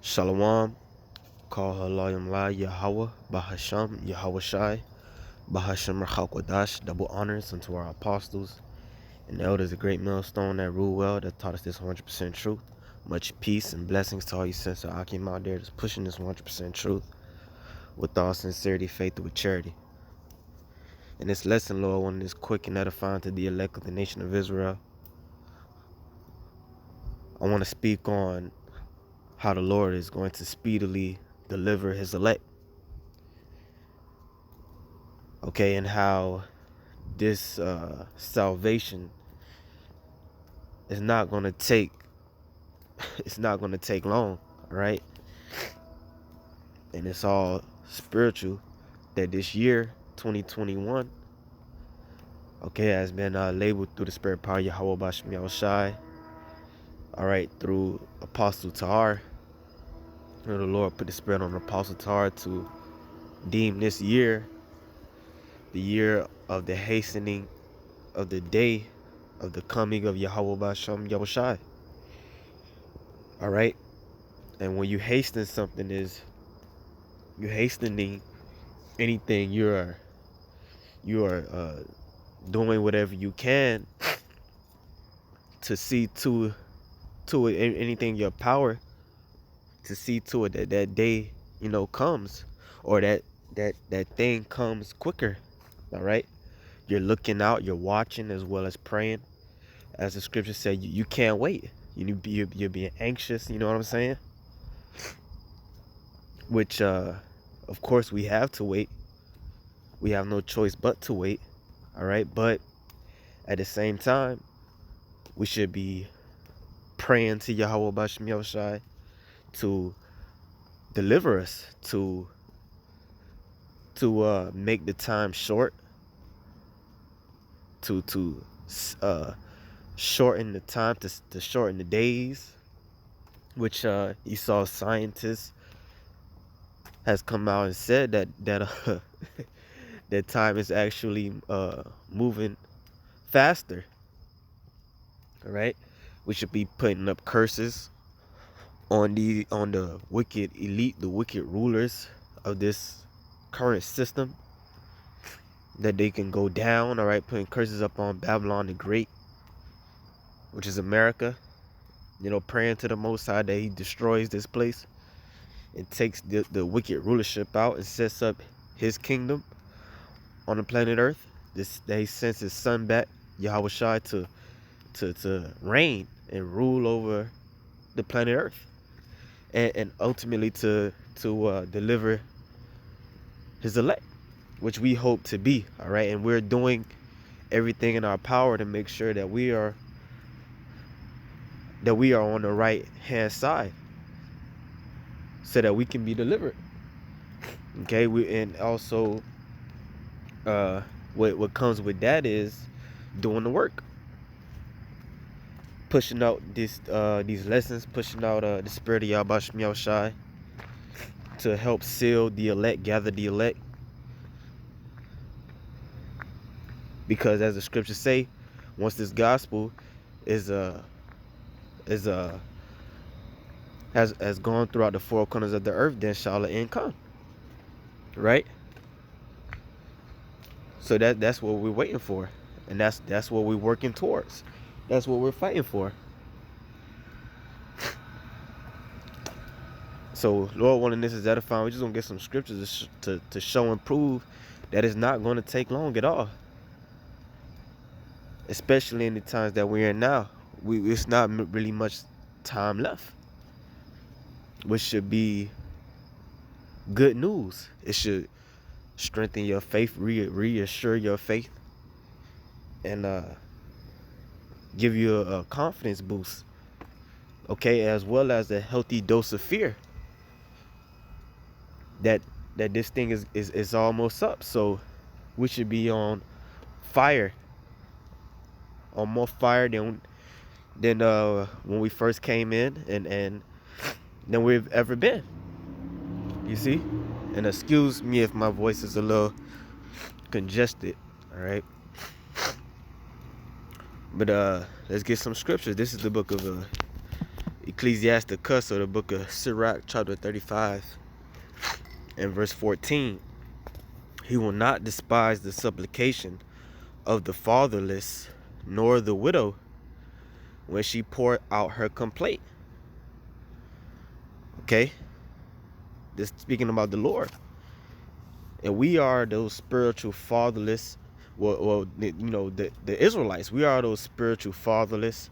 Shalom, call Halayim La Yahweh, Bahasham, Yahweh Shai, Bahasham Rachakwadash, double honors unto our apostles and elders, a great millstone that rule well, that taught us this 100% truth. Much peace and blessings to all you sons of Akim out there that's pushing this 100% truth with all sincerity, faith, with charity. In this lesson, Lord, one is quick and edifying to the elect of the nation of Israel. I want to speak on how the Lord is going to speedily deliver his elect. Okay, and how this salvation is not going to take long, right? And it's all spiritual, that this year 2021, okay, has been labeled through the spirit power Yahweh Bashim Yahushai, all right, through Apostle Tahar. You know, the Lord put the spirit on Apostle Tahar to deem this year the year of the hastening of the day of the coming of Yahweh Bashim Yahushai. All right, and when you hasten something, is you hastening anything, you are doing whatever you can to see to it, anything in your power to see to it that that day, comes, or that thing comes quicker. All right, you're looking out, you're watching as well as praying, as the scripture said. You can't wait. You're being anxious, you know what I'm saying? Which of course we have to wait. We have no choice but to wait. All right, but at the same time, we should be praying to Yahweh Bashim Yahushai to deliver us, to make the time short, to shorten the time, to shorten the days, which you saw scientists has come out and said that that time is actually moving faster. All right, we should be putting up curses on the wicked elite, the wicked rulers of this current system, that they can go down. All right, putting curses up on Babylon the Great, which is America. Praying to the Most High that he destroys this place and takes the wicked rulership out and sets up his kingdom on the planet Earth. That he sends his son back, Yahweh Shai, to reign and rule over the planet Earth, and ultimately to deliver his elect, which we hope to be. All right, and we're doing everything in our power to make sure that we are on the right hand side, so that we can be delivered. Okay, and also what comes with that is doing the work, pushing out these lessons, pushing out the spirit of Yahweh Yahushai to help seal the elect, gather the elect. Because as the scriptures say, once this gospel has gone throughout the four corners of the earth, then shall the end come. Right? So that's what we're waiting for, and that's what we're working towards. That's what we're fighting for. So Lord willing, this is edifying. We're just gonna get some scriptures to show and prove that it's not going to take long at all, especially in the times that we're in now. It's not really much time left, which should be good news. It should strengthen your faith, reassure your faith, and give you a confidence boost. Okay, as well as a healthy dose of fear that this thing is almost up. So we should be on fire, on more fire than when we first came in, and than we've ever been. You see? And excuse me if my voice is a little congested. All right, but let's get some scriptures. This is the book of Ecclesiasticus, or the book of Sirach, chapter 35 and verse 14. He will not despise the supplication of the fatherless, nor the widow when she pour out her complaint. Okay? This speaking about the Lord. And we are those spiritual fatherless, the Israelites, we are those spiritual fatherless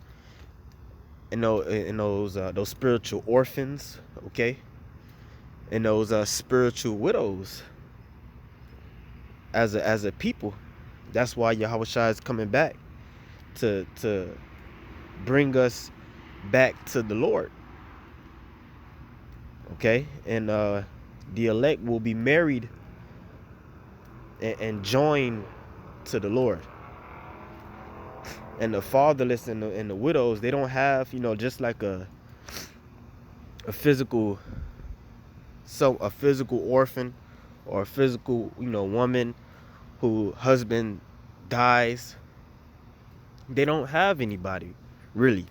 and those spiritual orphans, okay? And those spiritual widows as a people. That's why Yahushua is coming back to bring us back to the Lord. Okay? And the elect will be married and joined to the Lord. And the fatherless and the widows, they don't have, just like a physical orphan, or a physical, woman who husband dies. They don't have anybody really,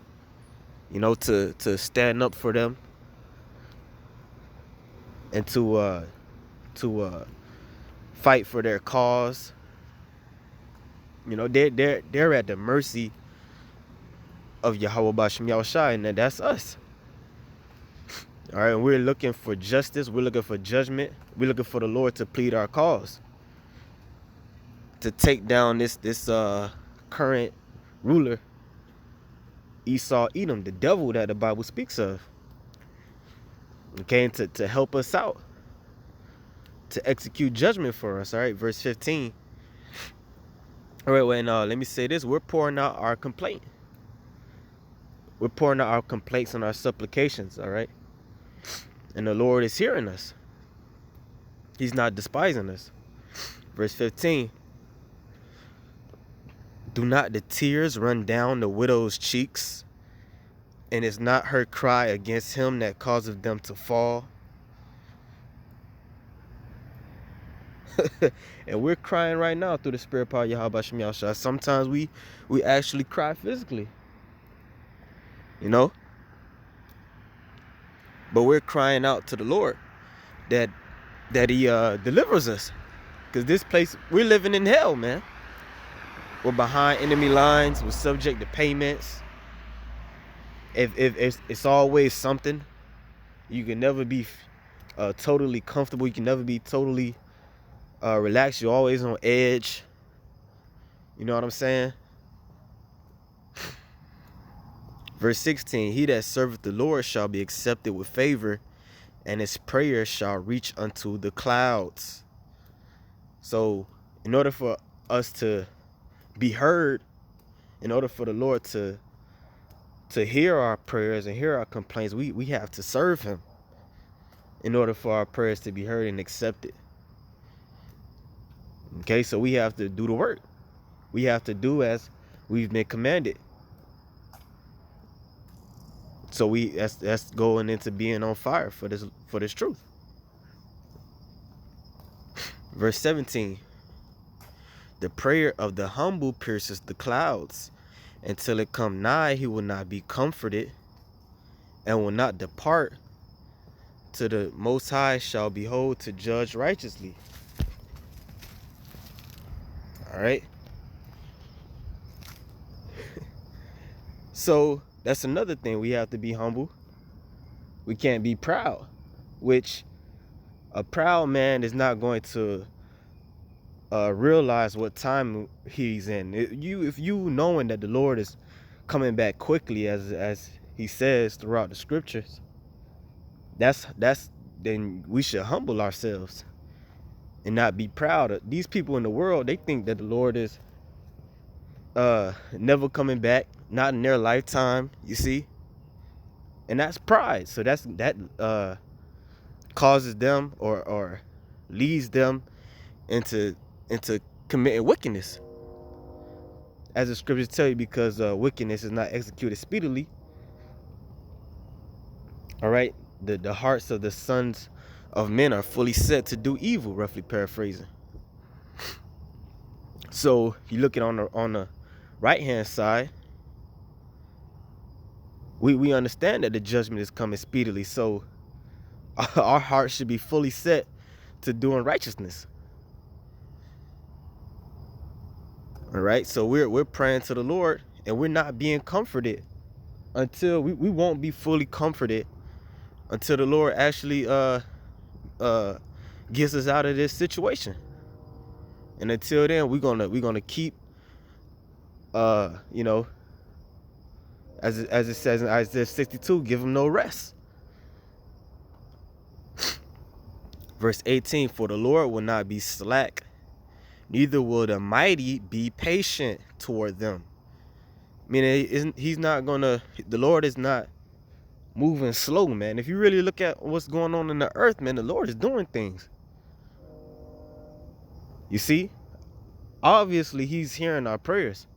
to stand up for them and to fight for their cause. They're at the mercy of Yahweh Bashem Yahushua, and that's us. All right, and we're looking for justice. We're looking for judgment. We're looking for the Lord to plead our cause, to take down this current ruler, Esau, Edom, the devil that the Bible speaks of. Okay, and to help us out, to execute judgment for us. All right, verse 15. All right, well, and let me say this: we're pouring out our complaint. We're pouring out our complaints and our supplications. All right, and the Lord is hearing us. He's not despising us. Verse 15. Do not the tears run down the widow's cheeks, and is not her cry against him that causeth them to fall? And we're crying right now through the spirit power of Yahweh Shem Yahushua. Sometimes we actually cry physically, but we're crying out to the Lord that he delivers us, because this place, we're living in hell, man. We're behind enemy lines. We're subject to payments. If it's always something, you can never be totally comfortable. You can never be totally relaxed. You're always on edge. You know what I'm saying? Verse 16, he that serveth the Lord shall be accepted with favor, and his prayer shall reach unto the clouds. So in order for us to be heard, in order for the Lord to hear our prayers and hear our complaints, we have to serve him in order for our prayers to be heard and accepted. Okay, so we have to do the work. We have to do as we've been commanded. So that's going into being on fire for this truth. Verse 17. The prayer of the humble pierces the clouds. Until it come nigh, he will not be comforted, and will not depart to the Most High shall behold to judge righteously. All right. So that's another thing. We have to be humble. We can't be proud, which a proud man is not going to realize what time he's in. If you knowing that the Lord is coming back quickly, as he says throughout the scriptures, then we should humble ourselves and not be proud. These people in the world, they think that the Lord is never coming back, not in their lifetime, you see, and that's pride. So that causes them or leads them into committing wickedness, as the scriptures tell you, because wickedness is not executed speedily. All right, the hearts of the sons of men are fully set to do evil, roughly paraphrasing. So you look at on the right hand side, We understand that the judgment is coming speedily, so our hearts should be fully set to doing righteousness. All right, so we're praying to the Lord, and we're not being comforted until we won't be fully comforted until the Lord actually gets us out of this situation. And until then, we're gonna keep you know, as it says in Isaiah 62, give them no rest. Verse 18, for the Lord will not be slack, neither will the mighty be patient toward them. Meaning he's not gonna, the Lord is not moving slow, man. If you really look at what's going on in the earth, man, the Lord is doing things. You see, obviously he's hearing our prayers.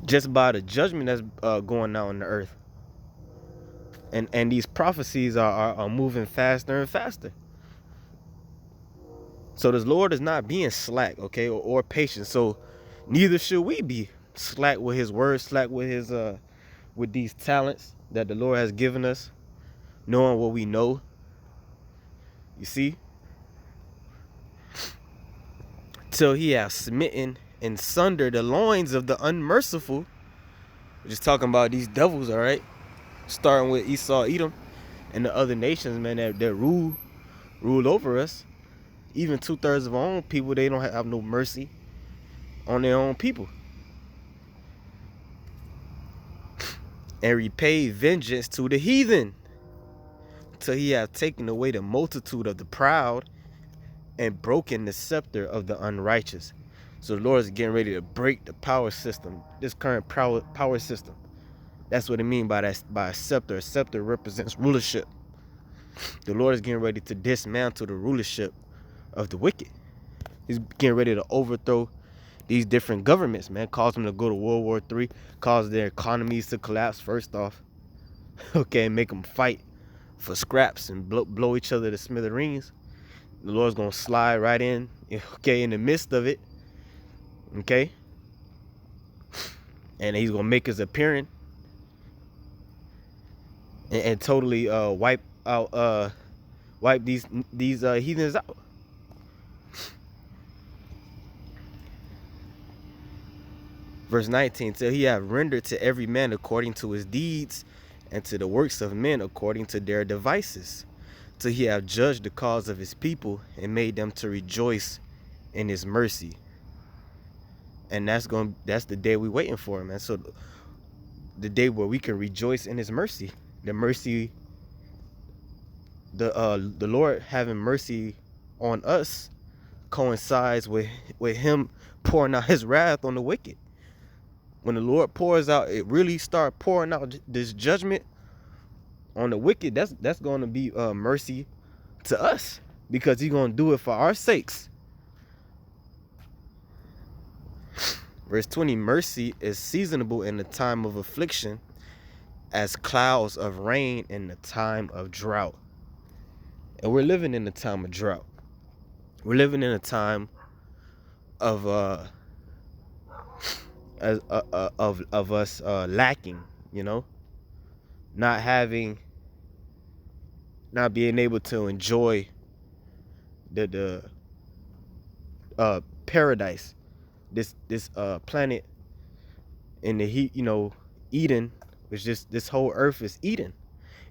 Just by the judgment that's going out on the earth. And these prophecies are moving faster and faster. So the Lord is not being slack, okay, or patient. So neither should we be slack with his word, slack with his with these talents that the Lord has given us, knowing what we know. You see? Till he has smitten and sundered the loins of the unmerciful. We're just talking about these devils, all right? Starting with Esau, Edom, and the other nations, man, that rule over us. Even 2/3 of our own people, they don't have no mercy on their own people. And repay vengeance to the heathen, till he hath taken away the multitude of the proud and broken the scepter of the unrighteous. So the Lord is getting ready to break the power system, this current power system. That's what it means by that, by a scepter. A scepter represents rulership. The Lord is getting ready to dismantle the rulership of the wicked. He's getting ready to overthrow these different governments, man. Cause them to go to World War III. Cause their economies to collapse first off. Okay, make them fight for scraps and blow each other to smithereens. The Lord's gonna slide right in, okay, in the midst of it. Okay. And he's gonna make his appearance and totally wipe these heathens out. Verse 19, till he have rendered to every man according to his deeds, and to the works of men according to their devices, till he have judged the cause of his people and made them to rejoice in his mercy. And that's the day we're waiting for, man. So the day where we can rejoice in his mercy. The mercy, the Lord having mercy on us coincides with him pouring out his wrath on the wicked. When the Lord pours out, it really start pouring out this judgment on the wicked. That's going to be mercy to us, because he's going to do it for our sakes. Verse 20, mercy is seasonable in the time of affliction, as clouds of rain in the time of drought. And we're living in the time of drought. We're living in a time of us lacking, you know, not being able to enjoy the paradise, this planet in the heat, you know, Eden, which this whole earth is Eden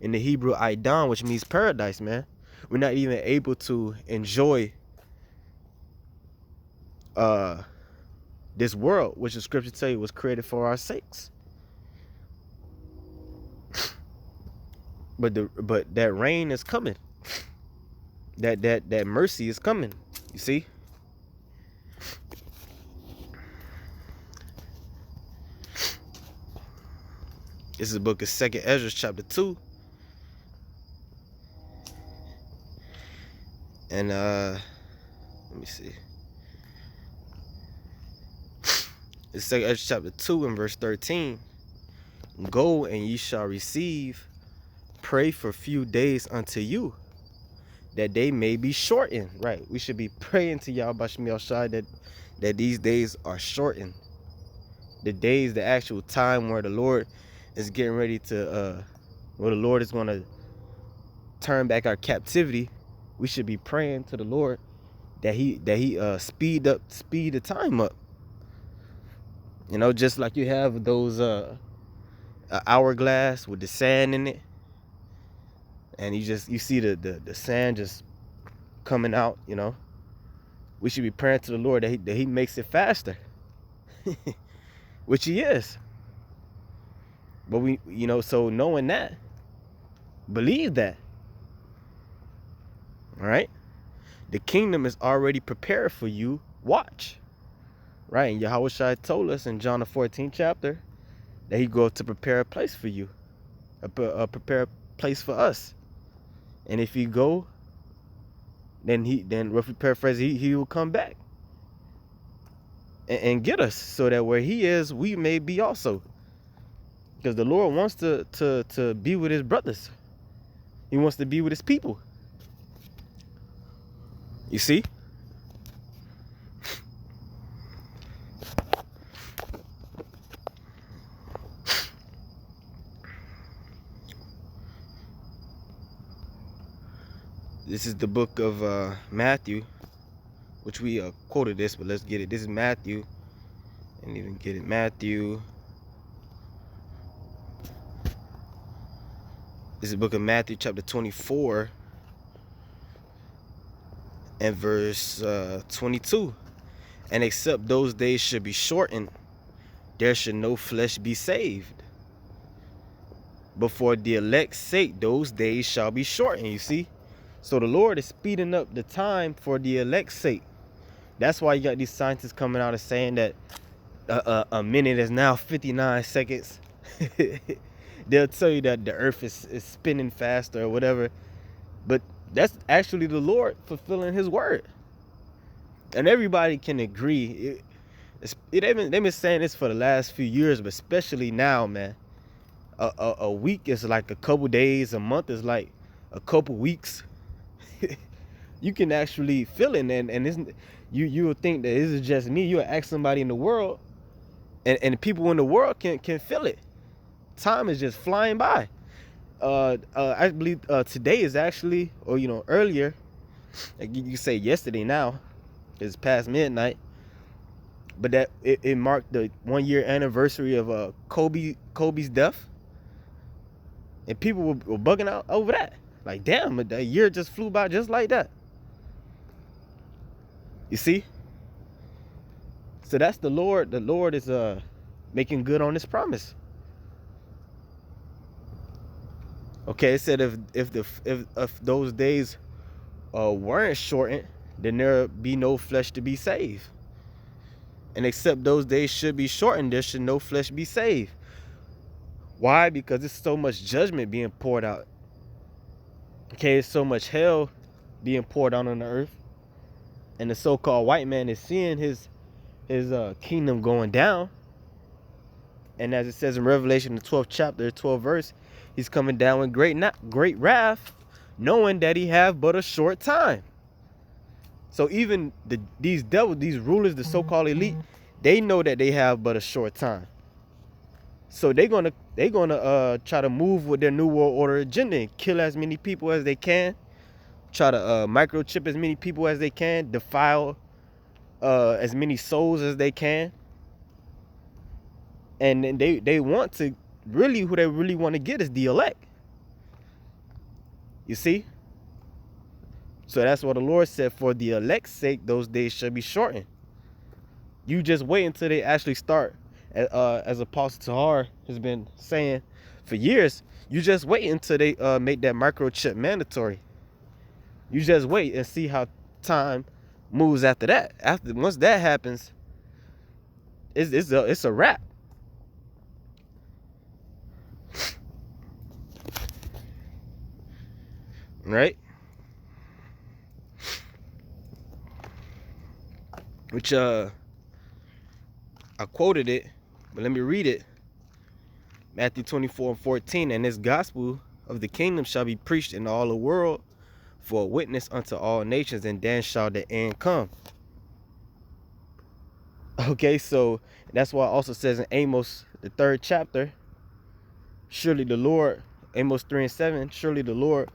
in the Hebrew Aidan, which means paradise, man. We're not even able to enjoy this world, which the scripture tell you was created for our sakes. But that rain is coming. That mercy is coming. You see? This is the book of 2nd Ezra, chapter 2. And let me see. It's 2nd Ezra, chapter 2, and verse 13. Go, and ye shall receive. Pray for few days unto you, that they may be shortened. Right. We should be praying to Yahweh Bashmi Al-Shai that these days are shortened. the days, the actual time where the Lord is getting ready to, where the Lord is going to turn back our captivity, we should be praying to the Lord that he speed the time up. You know, just like you have those a hourglass with the sand in it, and you see the sand just coming out. You know, we should be praying to the Lord that he makes it faster, which he is. But we, you know, so knowing that, believe that. All right, the kingdom is already prepared for you. Watch, right? And Yahushua told us in John the 14th chapter that he go to prepare a place for you, prepare a place for us. And if he go, then roughly paraphrase, he will come back and get us, so that where he is, we may be also. Because the Lord wants to be with his brothers. He wants to be with his people. You see? This is the book of Matthew, which we quoted this, but let's get it. This is Matthew. And even get it. Matthew. This is the book of Matthew, chapter 24, and verse 22. And except those days should be shortened, there should no flesh be saved. But for the elect's sake, those days shall be shortened. You see? So the Lord is speeding up the time for the elect's sake. That's why you got these scientists coming out and saying that a minute is now 59 seconds. They'll tell you that the earth is spinning faster or whatever. But that's actually the Lord fulfilling his word. And everybody can agree. They've been saying this for the last few years, but especially now, man. A week is like a couple days. A month is like a couple weeks. You can actually feel it, and you would think that this is just me. You would ask somebody in the world, and people in the world can feel it. Time is just flying by. I believe today is actually, or you know, earlier. Like you say yesterday now, it's past midnight. But that it marked the 1 year anniversary of Kobe's death, and people were bugging out over that. Like, damn, a year just flew by just like that. You see? So that's the Lord. The Lord is making good on his promise. Okay, it said if those days weren't shortened, then there be no flesh to be saved. And except those days should be shortened, there should no flesh be saved. Why? Because there's so much judgment being poured out. Okay, there's so much hell being poured out on the earth. And the so-called white man is seeing his kingdom going down. And as it says in Revelation, the 12th chapter, 12th verse, he's coming down with great wrath, knowing that he have but a short time. So even these devils, these rulers, the so-called elite, they know that they have but a short time. So they're gonna try to move with their new world order agenda and kill as many people as they can, try to microchip as many people as they can, defile as many souls as they can. And then they want to who they really want to get is the elect. You see? So that's what the Lord said, for the elect's sake, those days shall be shortened. You just wait until they actually start, as Apostle Tahar has been saying for years. You just wait until they make that microchip mandatory. You just wait and see how time moves after that. Once that happens, it's a wrap. Right? Which I quoted it, but let me read it. Matthew 24:14, and this gospel of the kingdom shall be preached in all the world for a witness unto all nations, and then shall the end come. Okay, so that's why it also says in Amos, the 3rd chapter, surely the Lord, Amos 3:7, surely the Lord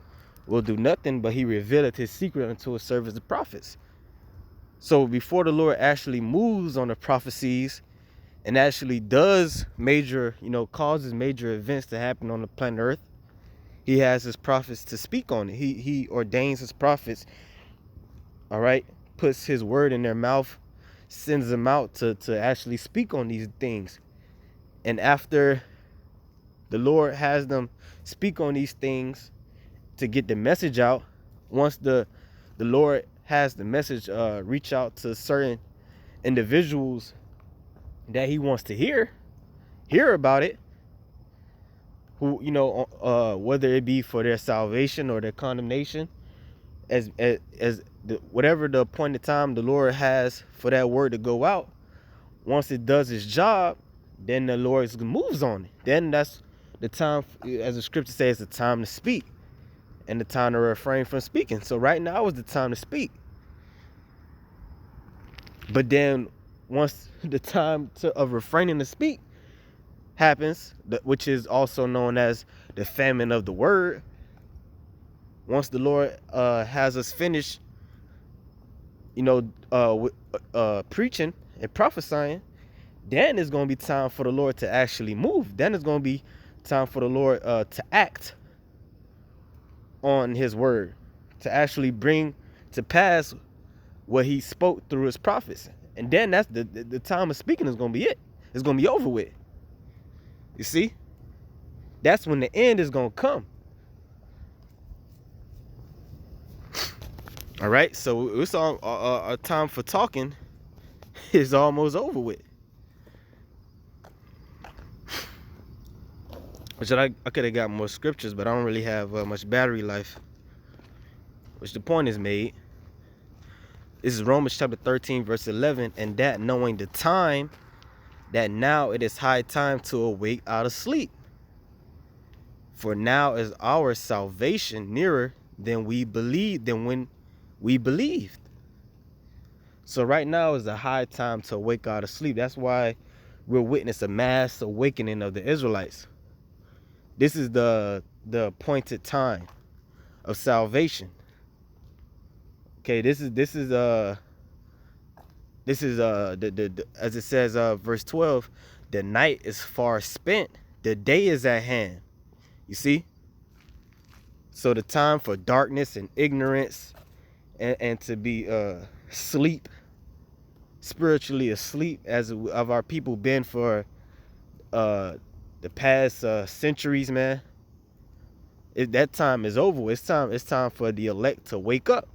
will do nothing, but he revealeth his secret unto his servants the prophets. So before the Lord actually moves on the prophecies and actually does major, causes major events to happen on the planet Earth, he has his prophets to speak on it. He ordains his prophets, all right, puts his word in their mouth, sends them out to actually speak on these things. And after the Lord has them speak on these things to get the message out, once the Lord has the message reach out to certain individuals that he wants to hear about it, who, whether it be for their salvation or their condemnation, whatever the appointed time the Lord has for that word to go out, once it does its job, then the Lord moves on it. Then that's the time, as the scripture says, the time to speak and the time to refrain from speaking. So right now is the time to speak. But then once the time of refraining to speak happens, which is also known as the famine of the word, once the Lord has us finish, preaching and prophesying, then it's going to be time for the Lord to actually move. Then it's going to be time for the Lord to act on his word, to actually bring to pass what he spoke through his prophets. And then that's the time of speaking is going to be it. It's going to be over with. You see? That's when the end is going to come. All right? So it's all a time for talking is almost over with. Which I could have got more scriptures, but I don't really have much battery life. Which the point is made. This is Romans chapter 13, verse 11. And that knowing the time, that now it is high time to awake out of sleep. For now is our salvation nearer than when we believed. So right now is a high time to awake out of sleep. That's why we'll witness a mass awakening of the Israelites. This is the appointed time of salvation. Okay, this is as it says, verse 12, the night is far spent, the day is at hand. You see? So the time for darkness and ignorance and to be spiritually asleep, as of our people been for the past centuries, man. That time is over. It's time for the elect to wake up.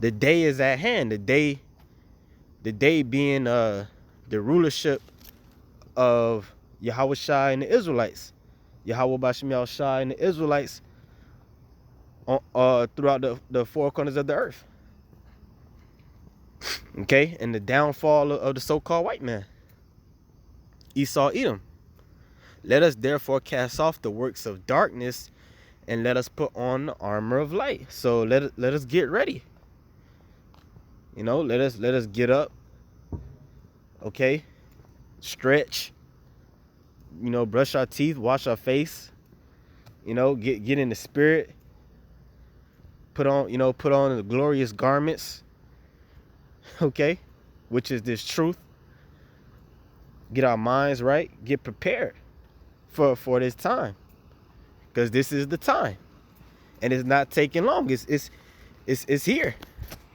The day is at hand. The day being the rulership of Yahweh Shai and the Israelites. Yahweh Bashmiel Shai and the Israelites throughout the four corners of the earth. Okay, and the downfall of the so-called white man, Esau, Edom. Let us therefore cast off the works of darkness and let us put on the armor of light. So let us get ready. Let us get up. Okay, stretch. Brush our teeth, wash our face. Get in the spirit. Put on the glorious garments. Okay, which is this truth. Get our minds right. Get prepared for this time, because this is the time, and it's not taking long. It's here.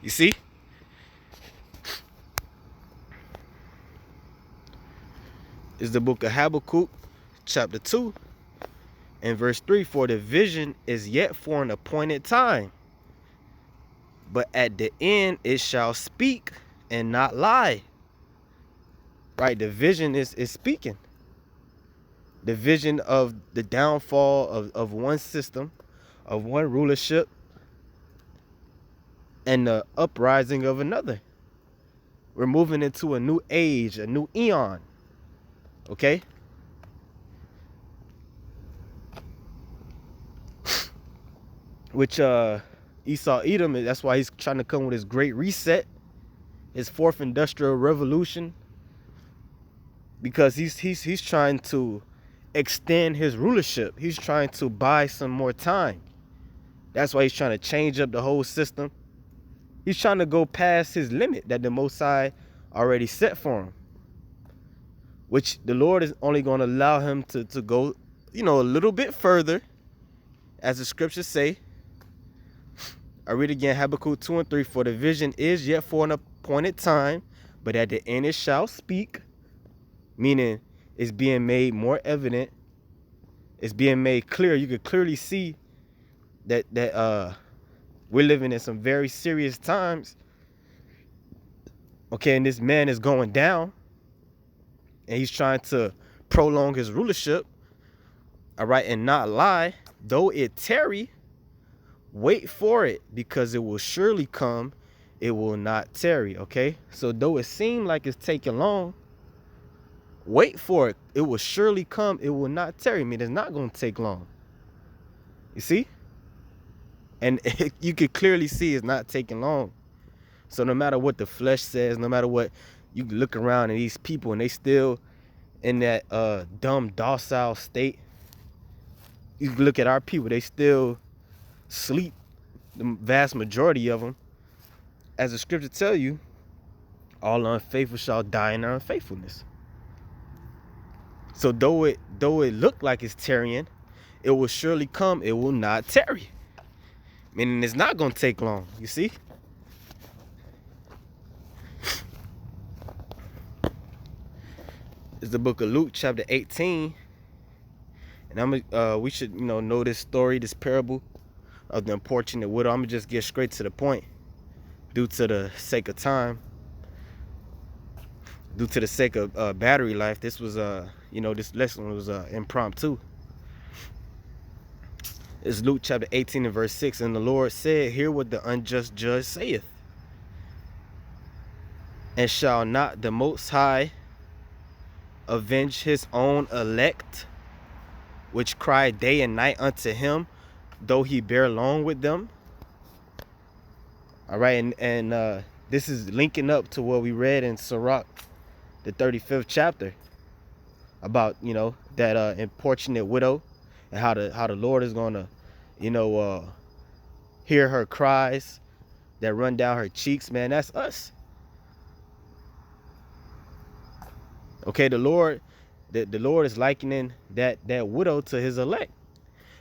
You see? It's the book of Habakkuk, chapter 2, and verse 3. For the vision is yet for an appointed time, but at the end it shall speak and not lie. Right? The vision is speaking. The vision of the downfall of one system, of one rulership, and the uprising of another. We're moving into a new age, a new eon. Okay? Which Esau Edom, that's why he's trying to come with his great reset. his fourth industrial revolution, because he's trying to extend his rulership. He's trying to buy some more time. That's why he's trying to change up the whole system. He's trying to go past his limit that the Most High already set for him, which the Lord is only going to allow him to go, a little bit further, as the scriptures say. I read again, Habakkuk 2 and 3. For the vision is yet for an appointed time, but at the end it shall speak. Meaning, it's being made more evident. It's being made clear. You could clearly see that we're living in some very serious times. Okay, and this man is going down, and he's trying to prolong his rulership. All right, and not lie. Though it tarry, wait for it, because it will surely come. It will not tarry. Okay, so though it seems like it's taking long, wait for it. It will surely come. It will not tarry. I mean, it's not going to take long. You see? And you could clearly see it's not taking long. So no matter what the flesh says, no matter what, you look around at these people and they still in that dumb, docile state. You look at our people, they still sleep, the vast majority of them. As the scripture tell you, all unfaithful shall die in their unfaithfulness. So though it look like it's tarrying, it will surely come. It will not tarry. Meaning it's not going to take long. You see? It's the book of Luke, chapter 18. And we should, know this story, this parable of the unfortunate widow. I'm gonna just get straight to the point, due to the sake of time, due to the sake of battery life. This was this lesson was impromptu. It's Luke chapter 18 and verse 6. And the Lord said, hear what the unjust judge saith. And shall not the Most High avenge his own elect, which cry day and night unto him, though he bear long with them? All right, and this is linking up to what we read in Sirach, the 35th chapter, about that importunate widow, and how the Lord is gonna hear her cries that run down her cheeks. Man, that's us. Okay, the Lord is likening that widow to his elect.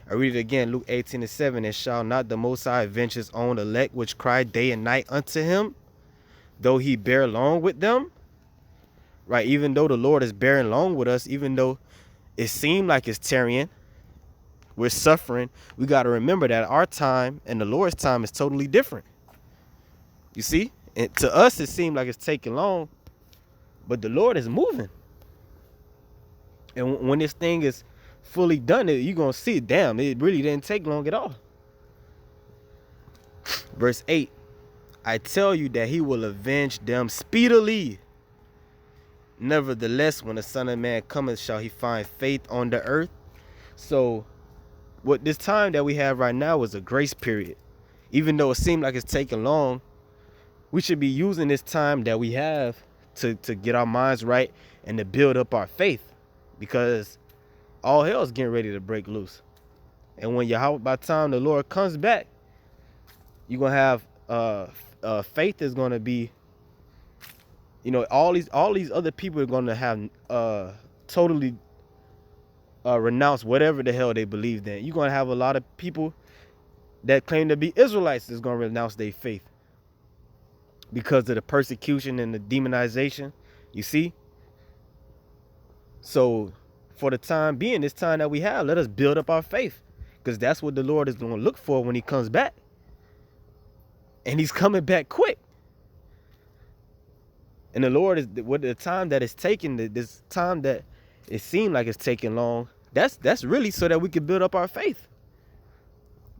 I read it again, Luke 18 and 7. And shall not the Most High avenge his own elect, which cry day and night unto him, though he bear long with them? Right, even though the Lord is bearing long with us, even though it seems like it's tarrying, we're suffering, we got to remember that our time and the Lord's time is totally different. You see? And to us, it seems like it's taking long, but the Lord is moving. And when this thing is fully done, you're going to see, damn, it really didn't take long at all. Verse 8, I tell you that he will avenge them speedily. Nevertheless, when the Son of Man cometh, shall he find faith on the earth? So what this time that we have right now is a grace period. Even though it seems like it's taking long, we should be using this time that we have to get our minds right and to build up our faith, because all hell is getting ready to break loose. And when by the time the Lord comes back, you're going to have faith is going to be, all these other people are going to have totally renounced whatever the hell they believed in. You're going to have a lot of people that claim to be Israelites is going to renounce their faith because of the persecution and the demonization. You see? So for the time being, this time that we have, let us build up our faith, because that's what the Lord is going to look for when he comes back. And he's coming back quick. And the Lord is, with the time that it's taking, this time that it seemed like it's taking long, that's really so that we can build up our faith.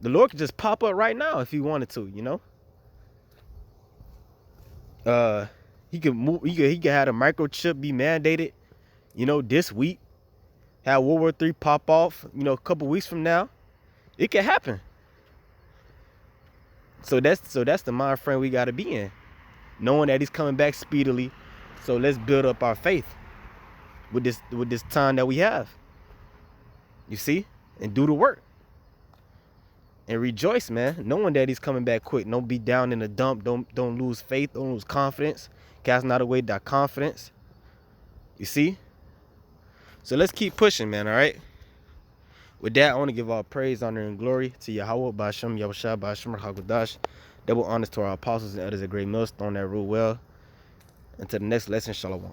The Lord could just pop up right now if he wanted to, he could move. He could have a microchip be mandated, this week. Have World War III pop off, a couple weeks from now. It could happen. So that's the mind frame we got to be in. knowing that he's coming back speedily. So let's build up our faith with this time that we have. You see? And do the work. And rejoice, man, knowing that he's coming back quick. Don't be down in the dump. Don't lose faith. Don't lose confidence. Cast not away thy confidence. You see? So let's keep pushing, man, all right? With that, I want to give all praise, honor, and glory to Yahweh, Ba'ashem, Yahushua, Ba'ashem, Hakodash. Double honors to our apostles and others at Great Millstone that rule well. Until the next lesson, Shalom.